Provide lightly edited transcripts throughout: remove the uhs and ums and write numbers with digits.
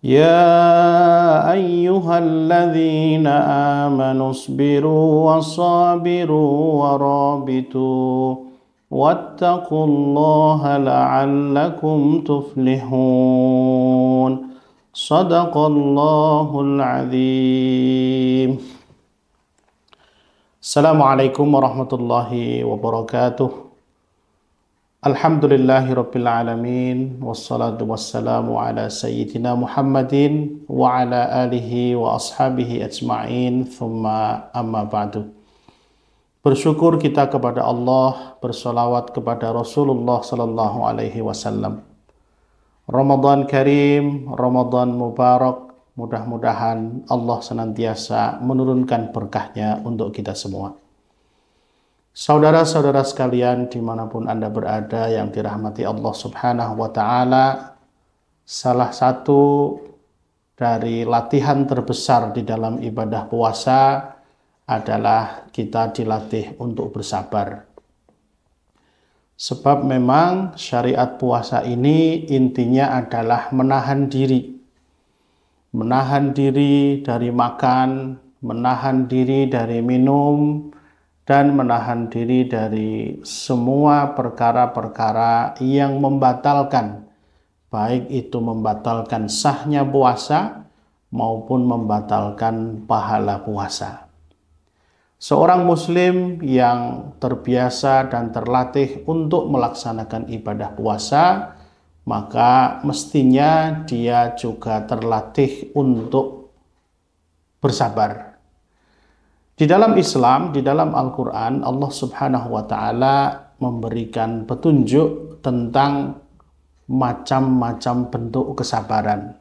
يا أيها الذين آمنوا اصبروا وصابروا ورابطوا واتقوا الله لعلكم تفلحون صدق الله العظيم. Assalamualaikum warahmatullahi wabarakatuh. Alhamdulillahirabbil alamin wassalatu wassalamu ala sayyidina Muhammadin wa ala alihi wa ashabihi ajma'in thumma amma ba'du. Bersyukur kita kepada Allah, bersolawat kepada Rasulullah sallallahu alaihi wasallam. Ramadan Karim, Ramadan Mubarak. Mudah-mudahan Allah senantiasa menurunkan berkahnya untuk kita semua. Saudara-saudara sekalian dimanapun Anda berada yang dirahmati Allah subhanahu wa ta'ala, salah satu dari latihan terbesar di dalam ibadah puasa adalah kita dilatih untuk bersabar. Sebab memang syariat puasa ini intinya adalah menahan diri. Menahan diri dari makan, menahan diri dari minum, dan menahan diri dari semua perkara-perkara yang membatalkan, baik itu membatalkan sahnya puasa maupun membatalkan pahala puasa. Seorang muslim yang terbiasa dan terlatih untuk melaksanakan ibadah puasa, maka mestinya dia juga terlatih untuk bersabar. Di dalam Islam, di dalam Al-Quran, Allah subhanahu wa ta'ala memberikan petunjuk tentang macam-macam bentuk kesabaran.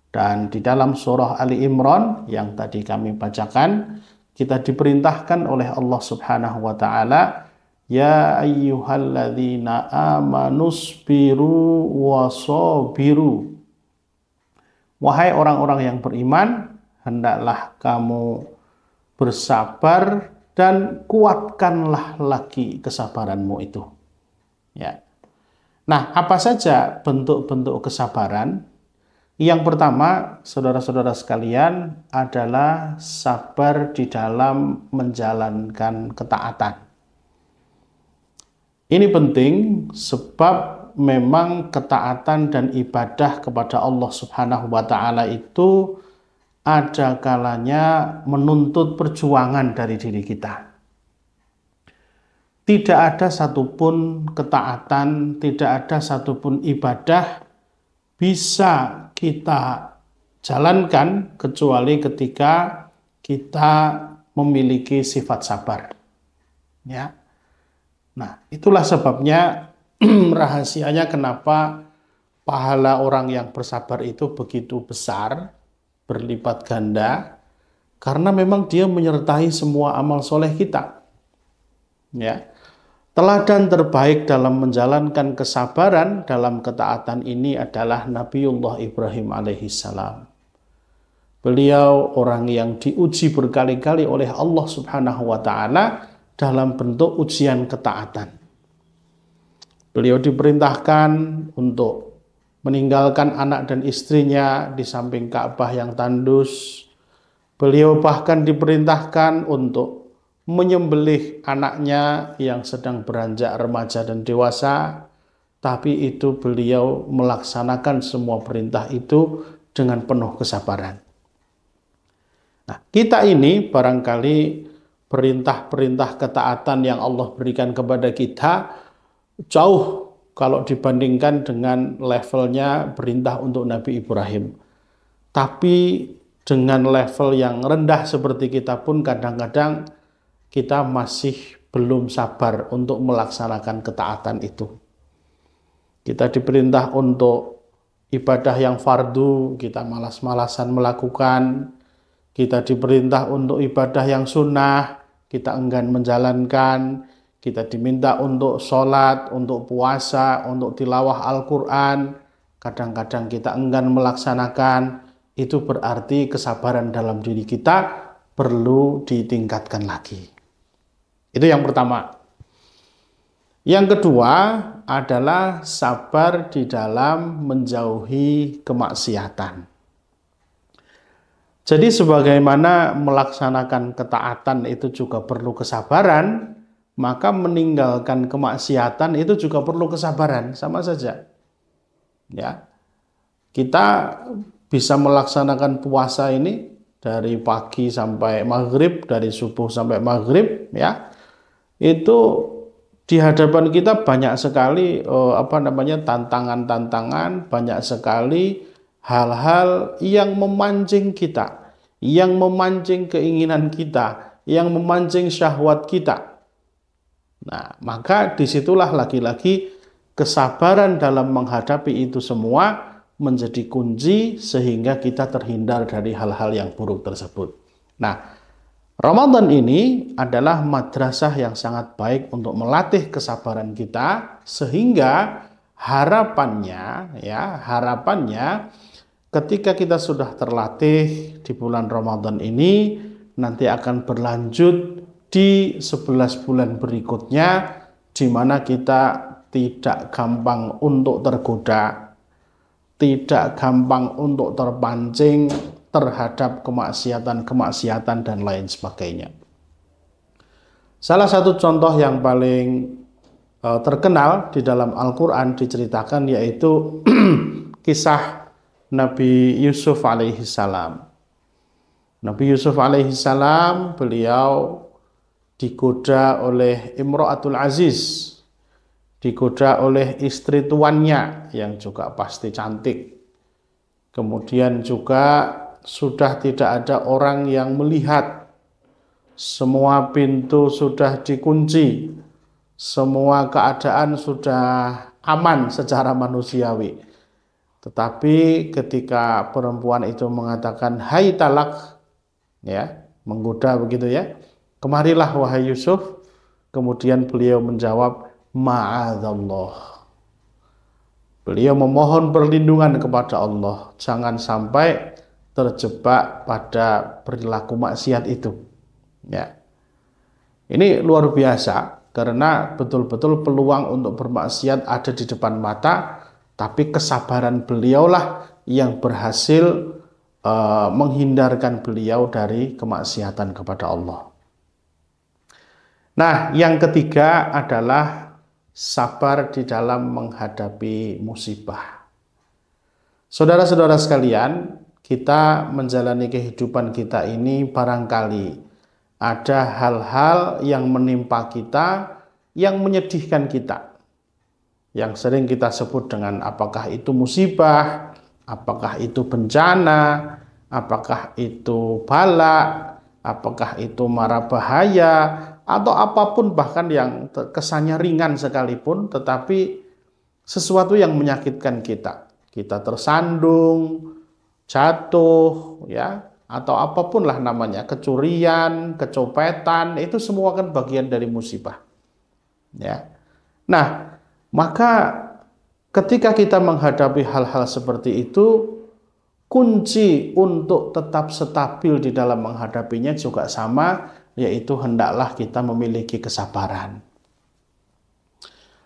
Dan di dalam surah Ali Imran yang tadi kami bacakan, kita diperintahkan oleh Allah subhanahu wa ta'ala, Ya ayyuhalladzina amanusbiru wasobiru. Wahai orang-orang yang beriman, hendaklah kamu bersabar dan kuatkanlah lagi kesabaranmu itu. Ya. Nah, apa saja bentuk-bentuk kesabaran? Yang pertama, saudara-saudara sekalian, adalah sabar di dalam menjalankan ketaatan. Ini penting sebab memang ketaatan dan ibadah kepada Allah subhanahu wa ta'ala itu ada kalanya menuntut perjuangan dari diri kita. Tidak ada satupun ketaatan, tidak ada satupun ibadah bisa kita jalankan kecuali ketika kita memiliki sifat sabar. Ya. Nah, itulah sebabnya rahasianya kenapa pahala orang yang bersabar itu begitu besar, berlipat ganda, karena memang dia menyertai semua amal soleh kita. Ya. Teladan terbaik dalam menjalankan kesabaran dalam ketaatan ini adalah Nabiullah Ibrahim alaihissalam. Beliau orang yang diuji berkali-kali oleh Allah subhanahu wa ta'ala dalam bentuk ujian ketaatan. Beliau diperintahkan untuk meninggalkan anak dan istrinya di samping Ka'bah yang tandus. Beliau bahkan diperintahkan untuk menyembelih anaknya yang sedang beranjak remaja dan dewasa. Tapi itu beliau melaksanakan semua perintah itu dengan penuh kesabaran. Nah, kita ini barangkali perintah-perintah ketaatan yang Allah berikan kepada kita jauh kalau dibandingkan dengan levelnya perintah untuk Nabi Ibrahim. Tapi dengan level yang rendah seperti kita pun kadang-kadang kita masih belum sabar untuk melaksanakan ketaatan itu. Kita diperintah untuk ibadah yang fardu, kita malas-malasan melakukan. Kita diperintah untuk ibadah yang sunnah, kita enggan menjalankan. Kita diminta untuk sholat, untuk puasa, untuk tilawah Al-Quran. Kadang-kadang kita enggan melaksanakan. Itu berarti kesabaran dalam diri kita perlu ditingkatkan lagi. Itu yang pertama. Yang kedua adalah sabar di dalam menjauhi kemaksiatan. Jadi sebagaimana melaksanakan ketaatan itu juga perlu kesabaran, maka meninggalkan kemaksiatan itu juga perlu kesabaran, sama saja. Ya. Kita bisa melaksanakan puasa ini dari pagi sampai maghrib, dari subuh sampai maghrib, ya. Itu di hadapan kita banyak sekali tantangan-tantangan, banyak sekali hal-hal yang memancing kita, yang memancing keinginan kita, yang memancing syahwat kita. Nah, maka disitulah lagi-lagi kesabaran dalam menghadapi itu semua menjadi kunci sehingga kita terhindar dari hal-hal yang buruk tersebut. Nah, Ramadan ini adalah madrasah yang sangat baik untuk melatih kesabaran kita sehingga harapannya ketika kita sudah terlatih di bulan Ramadan ini nanti akan berlanjut di 11 bulan berikutnya di mana kita tidak gampang untuk tergoda, tidak gampang untuk terpancing terhadap kemaksiatan dan lain sebagainya. Salah satu contoh yang paling terkenal di dalam Al-Quran diceritakan yaitu kisah Nabi Yusuf alaihissalam. Nabi Yusuf alaihissalam beliau digoda oleh Imro'atul Aziz, digoda oleh istri tuannya yang juga pasti cantik. Kemudian juga sudah tidak ada orang yang melihat, semua pintu sudah dikunci, semua keadaan sudah aman secara manusiawi. Tetapi ketika perempuan itu mengatakan hai talak, ya, menggoda begitu ya, kemarilah wahai Yusuf, kemudian beliau menjawab ma'adzallah. Beliau memohon perlindungan kepada Allah, jangan sampai terjebak pada perilaku maksiat itu. Ya. Ini luar biasa karena betul-betul peluang untuk bermaksiat ada di depan mata, tapi kesabaran beliaulah yang berhasil menghindarkan beliau dari kemaksiatan kepada Allah. Nah, yang ketiga adalah sabar di dalam menghadapi musibah. Saudara-saudara sekalian, kita menjalani kehidupan kita ini barangkali ada hal-hal yang menimpa kita, yang menyedihkan kita, yang sering kita sebut dengan apakah itu musibah, apakah itu bencana, apakah itu bala, apakah itu mara bahaya, atau apapun bahkan yang kesannya ringan sekalipun, tetapi sesuatu yang menyakitkan kita. Kita tersandung, jatuh, ya, atau apapun lah namanya, kecurian, kecopetan, itu semua kan bagian dari musibah. Ya. Nah, maka ketika kita menghadapi hal-hal seperti itu, kunci untuk tetap stabil di dalam menghadapinya juga sama, yaitu hendaklah kita memiliki kesabaran.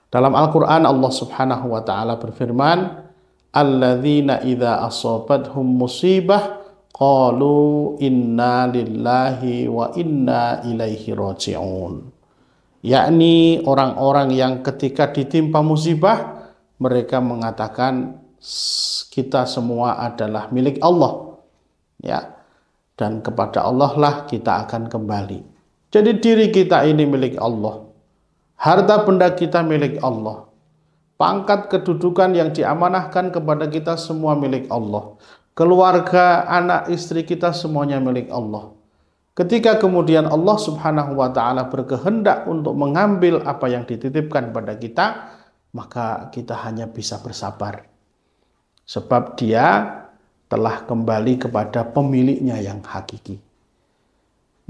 Dalam Al-Quran Allah Subhanahu wa Ta'ala berfirman, alladzina idza asabathum musibah qalu inna lillahi wa inna ilaihi raji'un. Yakni orang-orang yang ketika ditimpa musibah mereka mengatakan kita semua adalah milik Allah, ya, dan kepada Allah lah kita akan kembali. Jadi diri kita ini milik Allah, harta benda kita milik Allah, pangkat kedudukan yang diamanahkan kepada kita semua milik Allah, keluarga, anak, istri kita semuanya milik Allah. Ketika kemudian Allah Subhanahu wa Ta'ala berkehendak untuk mengambil apa yang dititipkan pada kita, maka kita hanya bisa bersabar, sebab Dia telah kembali kepada pemiliknya yang hakiki.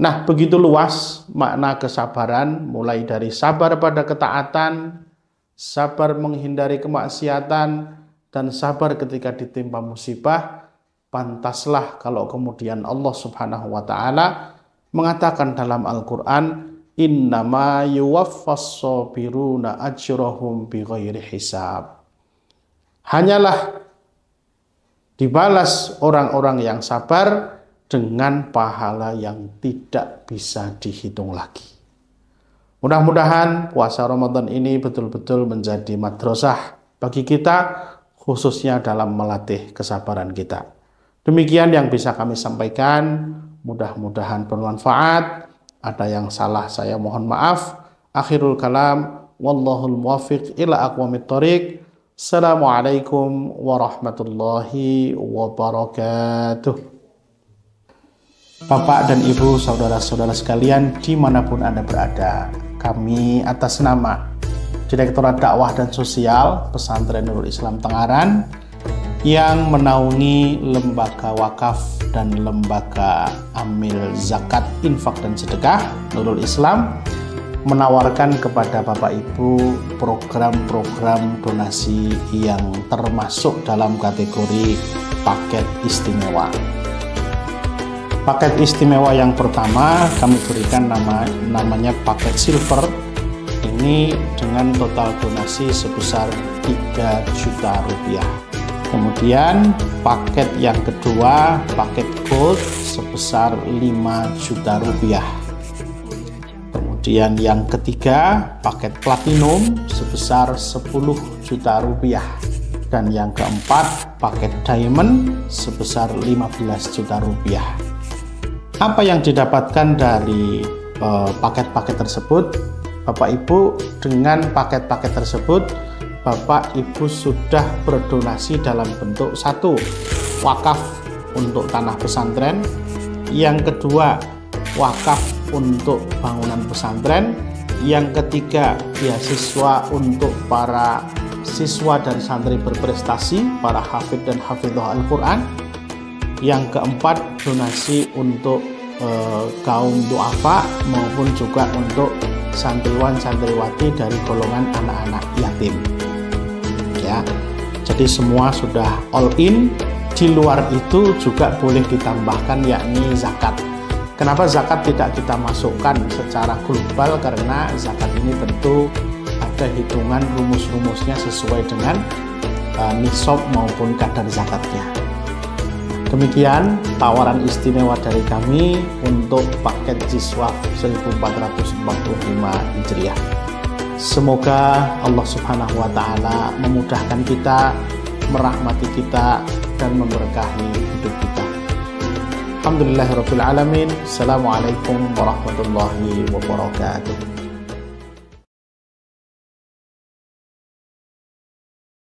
Nah, begitu luas makna kesabaran, mulai dari sabar pada ketaatan, sabar menghindari kemaksiatan, dan sabar ketika ditimpa musibah. Pantaslah kalau kemudian Allah Subhanahu wa Ta'ala mengatakan dalam Al-Quran, innama yuwaffas sabiruna ajrahum bighairi hisab. Hanyalah dibalas orang-orang yang sabar dengan pahala yang tidak bisa dihitung lagi. Mudah-mudahan puasa Ramadan ini betul-betul menjadi madrasah bagi kita, khususnya dalam melatih kesabaran kita. Demikian yang bisa kami sampaikan, mudah-mudahan bermanfaat. Ada yang salah saya mohon maaf. Akhirul kalam, wallahul muwaffiq ila aqwamit thoriq. Assalamualaikum warahmatullahi wabarakatuh. Bapak dan Ibu, saudara-saudara sekalian dimanapun Anda berada, kami atas nama Direktorat Dakwah dan Sosial Pesantren Nurul Islam Tengaran yang menaungi lembaga wakaf dan lembaga amil zakat, infak dan sedekah Nurul Islam menawarkan kepada Bapak Ibu program-program donasi yang termasuk dalam kategori paket istimewa. Paket istimewa yang pertama kami berikan namanya paket silver. Ini dengan total donasi sebesar 3 juta rupiah. Kemudian paket yang kedua, paket gold sebesar 5 juta rupiah. Kemudian yang ketiga, paket platinum sebesar 10 juta rupiah. Dan yang keempat, paket diamond sebesar 15 juta rupiah. Apa yang didapatkan dari paket-paket tersebut? Bapak Ibu, dengan paket-paket tersebut Bapak Ibu sudah berdonasi dalam bentuk satu, wakaf untuk tanah pesantren. Yang kedua, wakaf untuk bangunan pesantren. Yang ketiga, beasiswa untuk para siswa dan santri berprestasi, para hafid dan hafidhah Al-Quran. Yang keempat, donasi untuk kaum duafa maupun juga untuk santriwan-santriwati dari golongan anak-anak yatim. Ya, jadi semua sudah all in. Di luar itu juga boleh ditambahkan yakni zakat. Kenapa zakat tidak kita masukkan secara global? Karena zakat ini tentu ada hitungan rumus-rumusnya sesuai dengan nisab maupun kadar zakatnya. Demikian tawaran istimewa dari kami untuk paket Jiswaf 1445 Hijriah. Semoga Allah Subhanahu wa Ta'ala memudahkan kita, merahmati kita, dan memberkahi hidup kita. Alhamdulillahirabbil alamin. Assalamualaikum warahmatullahi wabarakatuh.